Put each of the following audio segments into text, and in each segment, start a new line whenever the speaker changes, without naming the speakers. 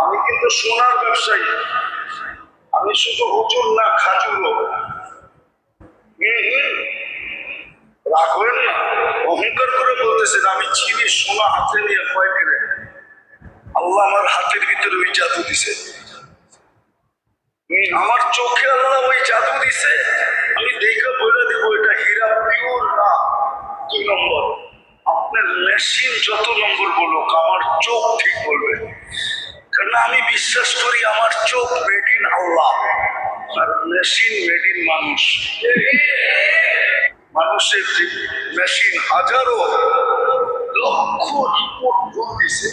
আমি কিন্তু সোনার ব্যবসায়ী, আমি শুধু হুজুর না, খাজুরও। রাখবেন না, অহংকার করে বলতেছেন আমি চিনি সোনা হাতে নিয়ে কয় কেড়ে। আল্লাহ আমার হাতের ভিতরে ওই জাদু দিছে, আমার চোখে আল্লাহ ওই জাদু দিছে। আমি দেখে বলে দিব এটা হীরা পিওর না। 2 নম্বর, আপনার মেশিন যত নম্বর বলুক আমার চোখ ঠিক বলবে, কারণ আমি বিশ্বাস করি আমার চোখ মেড ইন আল্লাহ আর মেশিন মেড ইন মানুষ। মানুষের মেশিন হাজারো লক্ষ রিপোর্ট ভুল দিছে,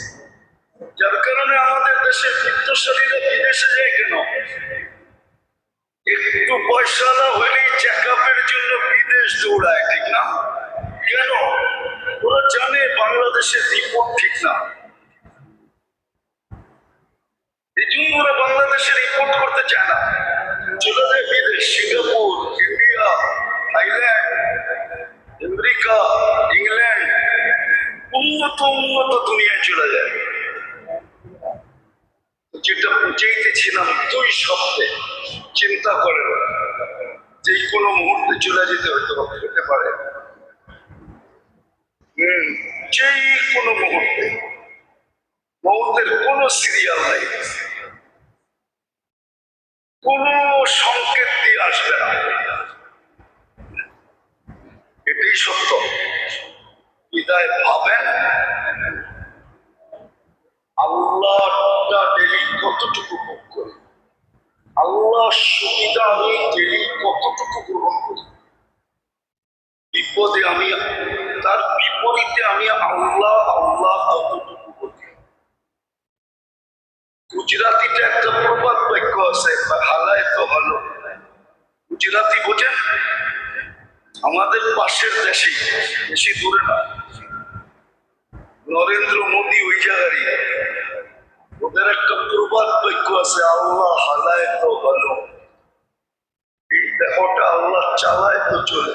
যার কারণে আমাদের দেশের বিত্তশালীরা বিদেশে যায় কেন? একটু পয়সা না হলেই চেক আপের জন্য বিদেশ দৌড়ায়, ঠিক না? কেন? ওরা জানে বাংলাদেশের রিপোর্ট ঠিক না, এই জন্য ওরা বাংলাদেশের রিপোর্ট করতে চায় না, চলে যায় বিদেশ, Singapore, India, Thailand, America, England, উন্নত উন্নত দুনিয়ায় চলে যায়। যেটা বুঝাইতেছিলাম 2 শব্দে, চিন্তা করেন যে কোনো মুহূর্তে চলে যেতে হতে পারে, যে কোনো মুহূর্তে। মৌতের কোনো সিরিয়াল নাই, কোনো সংকেত দিয়ে আসবে না, এটাই সত্য। বিদায় ভাবেন আল্লাহটা ডেলি কতটুকু ভোগ করি, আল্লাহ সুবিধা আমি ডেলি কতটুকু গ্রহণ করি, বিপদে আমি তার বিপরীতে আমি আল্লাহ আল্লাহ কতটুকু বলি। গুজরাটিতে একটা প্রবাদ বাক্য আছে, হালায় তো ভালো। গুজরাটি বোঝেন? আমাদের পাশের দেশে, বেশি দূরে না, নরেন্দ্র মোদী ওই জায়গারই। ওদের একটা প্রবাদ বাক্য আছে, আল্লাহ হালায় তো ভালো। এই দেহটা আল্লাহ চালায় তো চলে,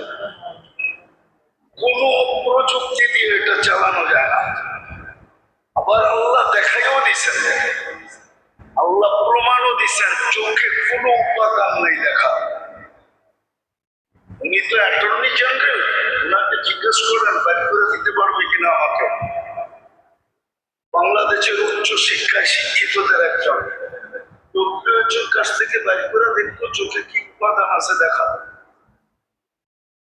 কোনো প্রযুক্তি দিয়ে এটা চালানো যায় না। আবার আল্লাহ দেখাইও দিচ্ছেন, আল্লাহ প্রমাণও দিচ্ছেন, চোখে কোনো উপাদান নেই দেখা। উনি তো অ্যাটর্নি জেনারেল, ওনাকে জিজ্ঞেস করেন বাইর করে দিতে পারবে কিনা আমাকে। বাংলাদেশের উচ্চ শিক্ষায় শিক্ষিতদের একজন ডব্লিউএইচওর কাছ থেকে বাইর করে দেখতো চোখে কি উপাদান আছে দেখা।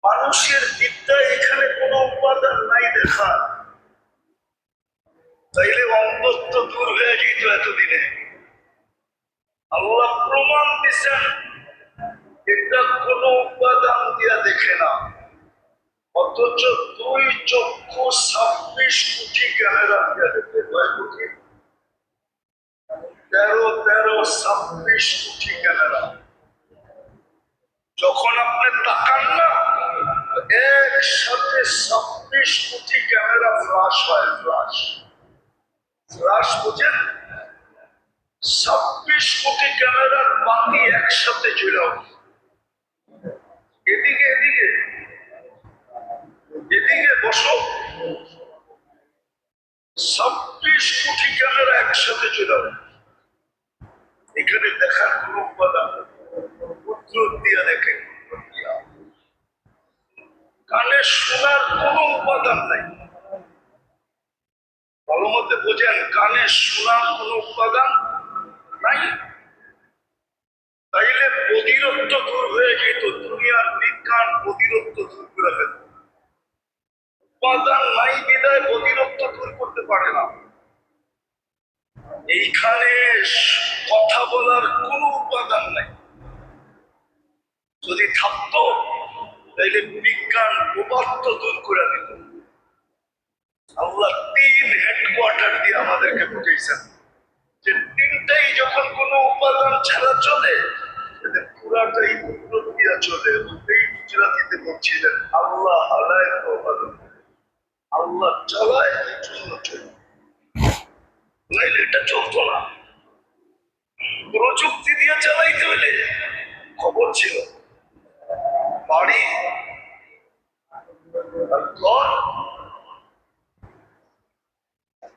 মানুষের বিদ্যায় এখানে কোনো উপাদান নাই দেখা, তাইলে অন্ধত্ব দূর হয়ে যেত এতদিনে। আল্লাহ প্রমাণ দিচ্ছেন এটা কোনো উপাদান দিয়া দেখে না, অথচ 2 চক্ষু 26 কোটি ক্যামেরা দিয়া দেখে। 2 কোটি 26 কোটি ক্যামেরা। যখন আপনি তাকান না, একসাথে 26 কোটি ক্যামেরা ফ্লাশ হয়। ফ্লাশ ফ্লাশ বুঝেন? 26 কোটি ক্যামেরার বাতি একসাথে জ্বলে ওঠে। এদিকে এদিকে এদিকে বসো, 26 কোটি ক্যামেরা একসাথে জ্বলে ওঠে। এখানে দেখার কোন উপাদান উত্তর দিয়া দেখে, কানে শোনার কোন উপাদান নাই। ভালো মতে বোঝেন, কানে শোনার কোন উপাদান নাই। তাইলে প্রতিরোধ দূর হয়ে যেত, দুনিয়ার বিজ্ঞান প্রতিরোধ দূর করে ফেলত। উপাদান নাই বিদায় প্রতিরোধ দূর করতে পারে না। এইখানে কথা বলার কোন উপাদান নাই, যদি থাকতো তাইলে বিজ্ঞান উপাত্ত দূর করে দিত। আল্লাহ 3 হেডকোয়ার্টার দিয়ে আমাদেরকে বুঝাইছেন যে 3টাই যখন কোনো উপাদান ছাড়া চলে, পুরাটাই কুদরত দিয়া চলে। এই গুজরাটিতে বলছিলেন আল্লাহ হালায় তো ভালো, আল্লাহ চালায় জন্য চলে, নাইলে এটা চলতো না। প্রযুক্তি দিয়ে চালাইতে হলে খবর ছিল, বাড়ি আর ঘর,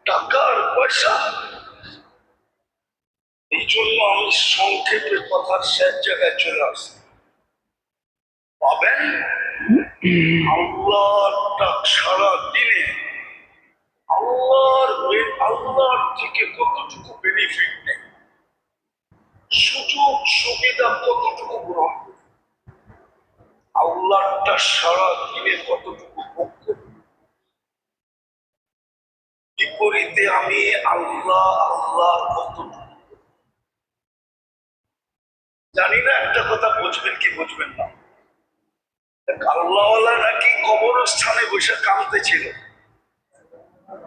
টাকা আর পয়সা, জন্য আমি সংক্ষেপে কথার শেষ জায়গায় চলে আসি। পাবেন আল্লাহর ডাক সারা দিনে আল্লাহর থেকে কতটুকু বেনিফিট নেই, সুযোগ সুবিধা কতটুকু গ্রহণ করি, আল্লাহটা সারা দিনে কতটুকু ভোগ করি। বিপরীতে আমি আল্লাহ কতটুকু জানি না। একটা কথা বুঝবেন কি বুঝবেন না, আল্লাহওয়ালা নাকি কবরস্থানে বসে কাঁদতেছিল।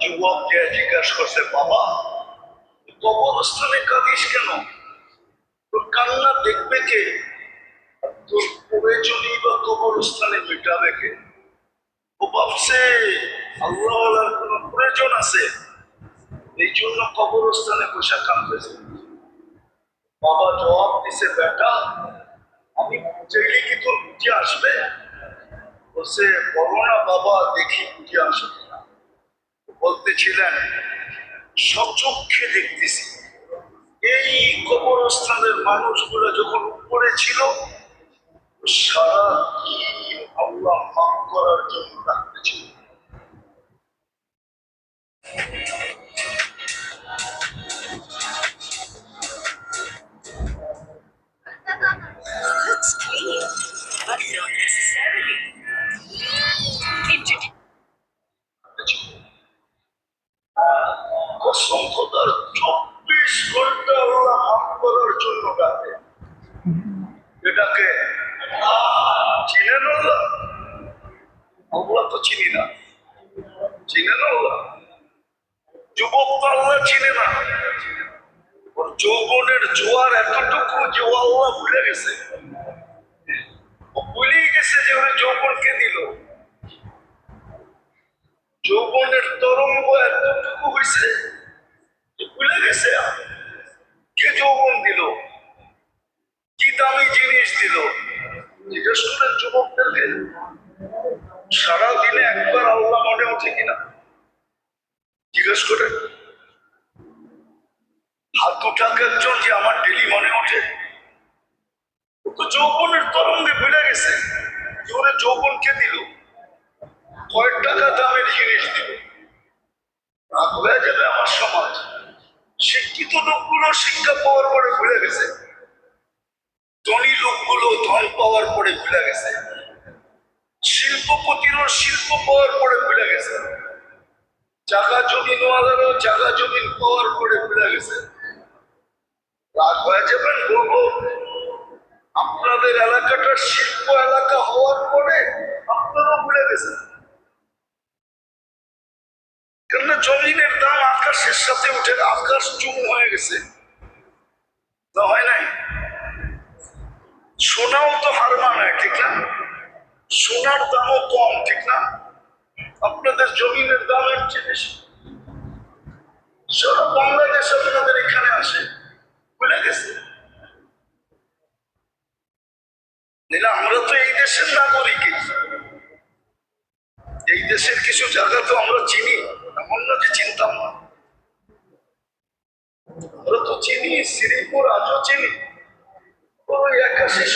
যুবক যে জিজ্ঞাসা করছে, বাবা কবরস্থানে কাঁদিস কেন? তোর কান্না দেখবে কে? তোর প্রয়োজনই বা কবরস্থানে মেটাবে কে? ও ভাবছে আল্লাহওয়ালার কোন প্রয়োজন আছে, এই জন্য কবরস্থানে বসে কাঁদতেছে। বাবা জবাব দিছে, বেটা আমি চাইলে কি তোর বুঝে আসবে? বলছে বলো না বাবা, দেখি বুঝে আসবে না। বলতেছিলেন সচক্ষে দেখতেছি এই কবরস্থানের মানুষগুলো যখন উপরে ছিল সারা দিন আল্লাহ মাফ করার জন্য ডাকতেছিল। কসম খোদার 24 ঘন্টা আল্লাহ মাফ করার জন্য ডাকে। এটাকে চিনেন আল্লাহ? আল্লাহ তো চিনি না। চিনেন আল্লাহ? যুবক তো আল্লাহ চিনে না। ওর যৌবনের জোয়ার এতটুকু যে ও আল্লাহ ভুলে গেছে। ও ভুলেই গেছে যে ওর যৌবনকে দিল। যৌবনের তরঙ্গ এতটুকু হয়েছে যে ভুলে গেছে কে যৌবন দিল, কি দামি জিনিস দিল। জিজ্ঞেস করেন যুবকদেরকে, সারাদিনে একবার আল্লাহ মনে ওঠে কিনা জিজ্ঞেস করেন। হাত উঠাক একজন যে আমার ডেলি মনে ওঠে। তো যৌবনের তরঙ্গে ভুলে গেছে যে ওরা যৌবনকে দিল, কয়েক টাকা দামের জিনিস দিল। রাগ হয়ে যাবে আমার সমাজ। শিক্ষিত লোকগুলো শিক্ষা পাওয়ার পরে ভুলে গেছে, ধনী লোকগুলো ধন পাওয়ার পরে ভুলে গেছে, শিল্পপতিরও শিল্প পাওয়ার পরে ভুলে গেছে, জায়গা জমিনওয়ালারও জায়গা জমিন পাওয়ার পরে ভুলে গেছে। রাগ হয়ে যাবেন বলবো, আপনাদের এলাকাটা শিল্প এলাকা হওয়ার পরে আপনারাও ভুলে গেছেন। কেননা জমিনের দাম আকাশের সাথে উঠে, আকাশ চুমু হয়ে গেছে, না হয় নাই? সোনাও তো হার মানায়, ঠিক না? সোনার দামও কম, ঠিক না? আপনাদের জমিনের দামের চেয়ে বেশি। সারা বাংলাদেশ আপনাদের এখানে আসে, ভুলে গেছে। আমরা তো এই দেশের নাগরিক, এই দেশের কিছু জায়গা তো আমরা চিনি, এমন না যে চিনতাম না। আমরা তো চিনি, শ্রীপুর আজও চিনি, ওই 81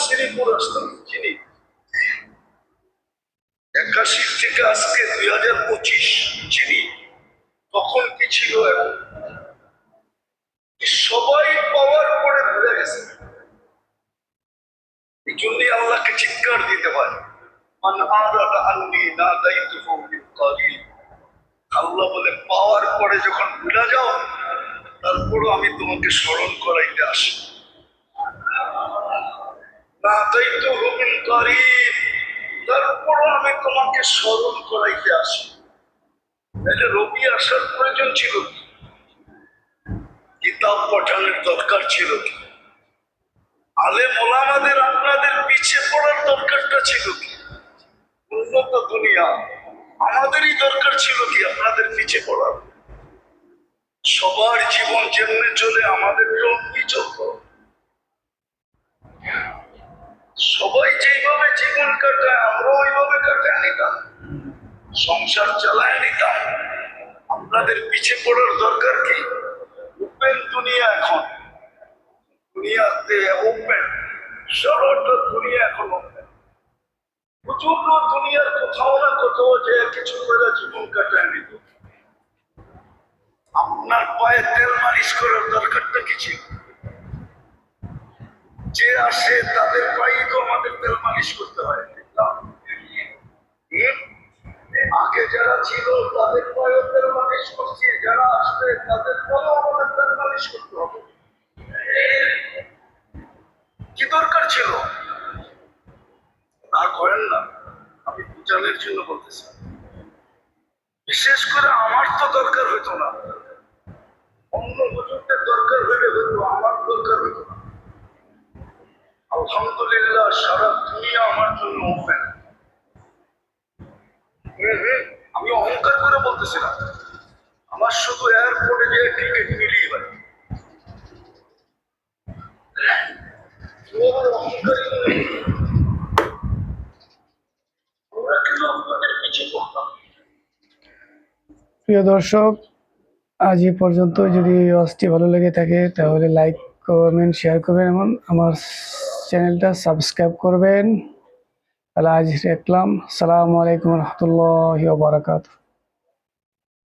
শ্রীপুর আসতাম, চিনি। 81 থেকে আজকে 2025 চিনি। তখন কি ছিল, এখন সবাই পাওয়ার পরে ভুলে গেছে। এই জন্যই আল্লাহকে চিৎকার দিতে হয়, আল্লাহ বলে পাওয়ার পরে যখন ভুলে যাও তারপরও আমি তোমাকে স্মরণ করাইতে আসি। তারপরও আমি তোমাকে স্মরণ করাইতে আসি। তাহলে রবি আসার প্রয়োজন ছিল কি? কিতাব পাঠানোর দরকার ছিল কি? আলেম ওলামাদের আপনাদের পিছিয়ে পড়ার দরকারটা ছিল কি? উন্নত দুনিয়া আমাদেরই দরকার ছিল কি আপনাদের পিছিয়ে পড়ার? সবার জীবন যেমনি চলে আমাদের চলতো। সবাই যেইভাবে জীবন কাটায় আমরা ওইভাবে কাটায় নিতাম, সংসার চালায় নিতাম। আপনাদের পিছিয়ে পড়ার দরকার কি? ওপেন দুনিয়া এখন, দুনিয়াতে ওপেন, সারাটা দুনিয়া এখন ওপেন। প্রচন্ড দুনিয়ার কোথাও না কোথাও যে কিছু করে জীবন কাটায় নিত। আপনার পায়ে তেল মালিশ করার দরকারটা কি ছিল? যে আসে তাদের পায়ে তো আমাদের তেল মালিশ করতে হয়। আগে যারা ছিল তাদের পায়ে তেল মালিশ করছি, যারা আসবে তাদের পায়েও আমাদের তেল মালিশ করতে হবে। কি দরকার ছিল? আর করেন না, আমি বুঝানোর জন্য বলতেছি। বিশেষ করে আমার তো দরকার হইতো না, অন্য হুজুরদের দরকার হইলে হইতো, আমার দরকার হইতো না। আলহামদুলিল্লাহ সারা দুনিয়া আমার জন্য ওপেন। আমি অহংকার করে বলতেছিলাম, আমার শুধু এয়ারপোর্টে যে টিকিট নিলেই হয়। অহংকারী আমরা কিন্তু আপনাদের পিছিয়ে পড়তাম।
প্রিয় দর্শক, আজ এই পর্যন্ত। যদি ওয়াজটি ভালো লেগে থাকে তাহলে লাইক, কমেন্ট, শেয়ার করবেন এবং আমার চ্যানেলটা সাবস্ক্রাইব করবেন। তাহলে আজ রাখলাম। আসসালামু আলাইকুম রহমতুল্লাহি ওয়া বারাকাতুহু।